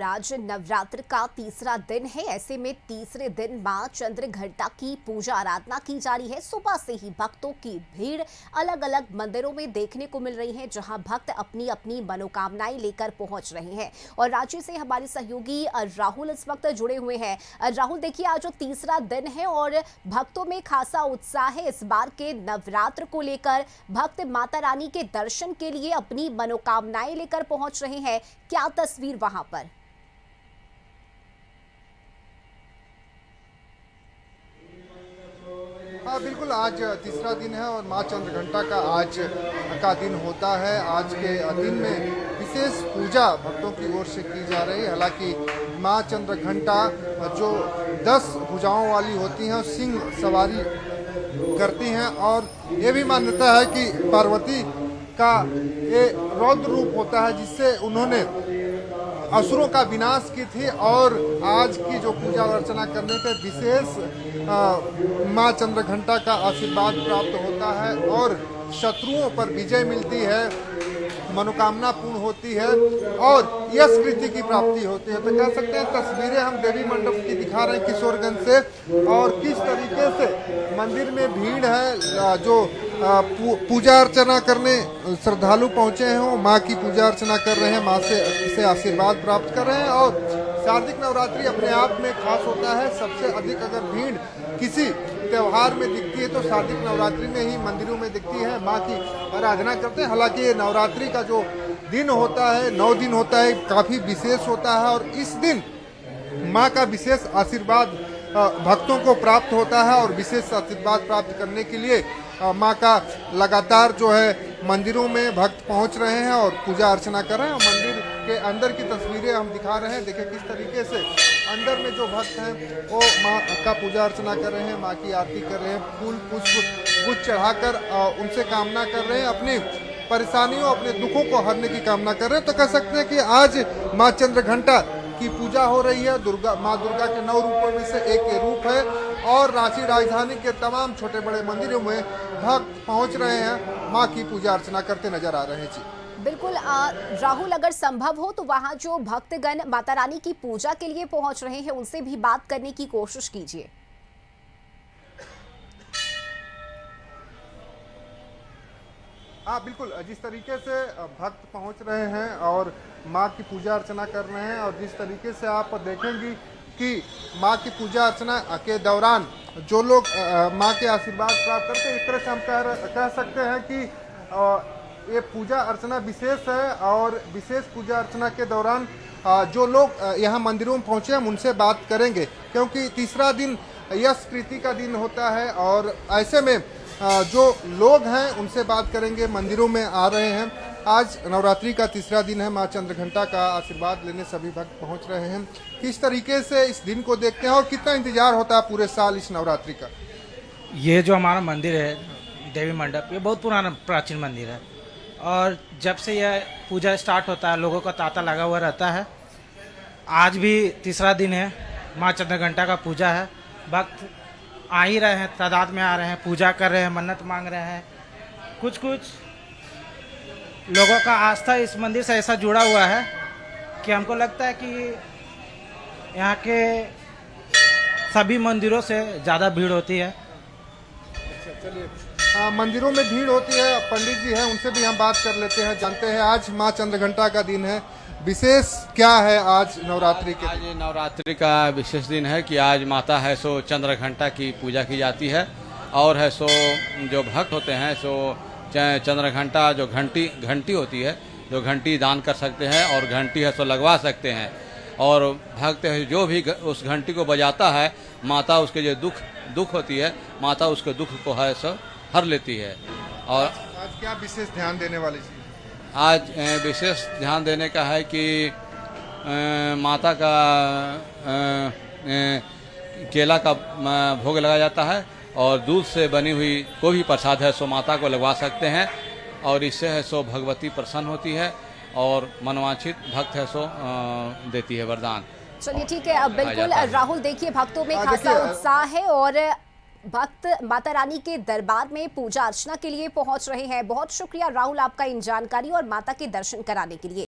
आज नवरात्र का तीसरा दिन है। ऐसे में तीसरे दिन मां चंद्रघंटा की पूजा आराधना की जा रही है। सुबह से ही भक्तों की भीड़ अलग अलग मंदिरों में देखने को मिल रही है, जहां भक्त अपनी अपनी मनोकामनाएं लेकर पहुंच रहे हैं। और रांची से हमारे सहयोगी राहुल इस वक्त जुड़े हुए हैं। राहुल, देखिए, आज जो तीसरा दिन है और भक्तों में खासा उत्साह है इस बार के नवरात्र को लेकर। भक्त माता रानी के दर्शन के लिए अपनी मनोकामनाएं लेकर पहुंच रहे हैं। क्या तस्वीर वहां पर? हाँ बिल्कुल, आज तीसरा दिन है और माँ चंद्रघंटा का आज का दिन होता है। आज के दिन में विशेष पूजा भक्तों की ओर से की जा रही है। हालांकि माँ चंद्रघंटा जो 10 भुजाओं वाली होती हैं, सिंह सवारी करती हैं और ये भी मान्यता है कि पार्वती का ये रौद्र रूप होता है जिससे उन्होंने असुरों का विनाश की थी। और आज की जो पूजा अर्चना करने पे विशेष माँ चंद्रघंटा का आशीर्वाद प्राप्त होता है और शत्रुओं पर विजय मिलती है, मनोकामना पूर्ण होती है और यश कृति की प्राप्ति होती है। तो कह सकते हैं तस्वीरें हम देवी मंडप की दिखा रहे हैं किशोरगंज से, और किस तरीके से मंदिर में भीड़ है। जो पूजा अर्चना करने श्रद्धालु पहुंचे हैं वो माँ की पूजा अर्चना कर रहे हैं, माँ से आशीर्वाद प्राप्त कर रहे हैं। और शारदीय नवरात्रि अपने आप में खास होता है। सबसे अधिक अगर भीड़ किसी त्योहार में दिखती है तो शारदीय नवरात्रि में ही मंदिरों में दिखती है, माँ की आराधना करते हैं। हालांकि ये नवरात्रि का जो दिन होता है, 9 दिन होता है, काफ़ी विशेष होता है और इस दिन माँ का विशेष आशीर्वाद भक्तों को प्राप्त होता है। और विशेष आशीर्वाद प्राप्त करने के लिए माँ का लगातार जो है मंदिरों में भक्त पहुँच रहे हैं और पूजा अर्चना कर रहे हैं। मंदिर के अंदर की तस्वीरें हम दिखा रहे हैं। देखिए किस तरीके से अंदर में जो भक्त हैं वो माँ का पूजा अर्चना कर रहे हैं, माँ की आरती कर रहे हैं, फूल पुष्प गुच्छ चढ़ाकर उनसे कामना कर रहे हैं, अपनी परेशानियों अपने दुखों को हरने की कामना कर रहे हैं। तो कह सकते हैं कि आज माँ चंद्रघंटा की पूजा हो रही है। माँ दुर्गा के 9 रूपों में से एक रूप है और रांची राजधानी के तमाम छोटे बड़े मंदिरों में भक्त पहुंच रहे हैं, माँ की पूजा अर्चना करते नजर आ रहे हैं। जी बिल्कुल राहुल, अगर संभव हो तो वहां जो भक्तगण माता रानी की पूजा के लिए पहुंच रहे हैं उनसे भी बात करने की कोशिश कीजिए। हाँ बिल्कुल, जिस तरीके से भक्त पहुंच रहे हैं और माँ की पूजा अर्चना कर रहे हैं और जिस तरीके से आप देखेंगी कि माँ की पूजा अर्चना के दौरान जो लोग माँ के आशीर्वाद प्राप्त करते हैं, इस तरह से हम कह सकते हैं कि ये पूजा अर्चना विशेष है। और विशेष पूजा अर्चना के दौरान जो लोग यहाँ मंदिरों में पहुँचे हम उनसे बात करेंगे, क्योंकि तीसरा दिन यश कृति का दिन होता है और ऐसे में जो लोग हैं उनसे बात करेंगे, मंदिरों में आ रहे हैं। आज नवरात्रि का तीसरा दिन है, माँ चंद्रघंटा का आशीर्वाद लेने सभी भक्त पहुंच रहे हैं। किस तरीके से इस दिन को देखते हैं और कितना इंतजार होता है पूरे साल इस नवरात्रि का? ये जो हमारा मंदिर है देवी मंडप, ये बहुत पुराना प्राचीन मंदिर है और जब से यह पूजा स्टार्ट होता है लोगों का तांता लगा हुआ रहता है। आज भी तीसरा दिन है, माँ चंद्रघंटा का पूजा है। भक्त आ ही रहे हैं, तादाद में आ रहे हैं, पूजा कर रहे हैं, मन्नत मांग रहे हैं। कुछ लोगों का आस्था इस मंदिर से ऐसा जुड़ा हुआ है कि हमको लगता है कि यहाँ के सभी मंदिरों से ज़्यादा भीड़ होती है। चलिए, मंदिरों में भीड़ होती है, पंडित जी हैं उनसे भी हम बात कर लेते हैं, जानते हैं। आज माँ चंद्रघंटा का दिन है, विशेष क्या है आज नवरात्रि के? आज नवरात्रि का विशेष दिन है कि आज माता है सो चंद्रघंटा की पूजा की जाती है और है सो जो भक्त होते हैं सो चंद्रघंटा जो घंटी होती है, जो घंटी दान कर सकते हैं और घंटी है सो लगवा सकते हैं। और भक्त है जो भी उस घंटी को बजाता है, माता उसके जो दुख होती है, माता उसके दुख को है सो हर लेती है। और आज क्या विशेष ध्यान देने वाली चीज? आज विशेष ध्यान देने का है कि माता का केला का भोग लगाया जाता है और दूध से बनी हुई कोई भी प्रसाद है सो माता को लगवा सकते हैं और इससे है सो भगवती प्रसन्न होती है और मनवांछित भक्त है सो देती है वरदान। चलिए ठीक है, अब बिल्कुल राहुल, देखिए भक्तों में खासा उत्साह है और भक्त माता रानी के दरबार में पूजा अर्चना के लिए पहुंच रहे हैं। बहुत शुक्रिया राहुल आपका इन जानकारी और माता के दर्शन कराने के लिए।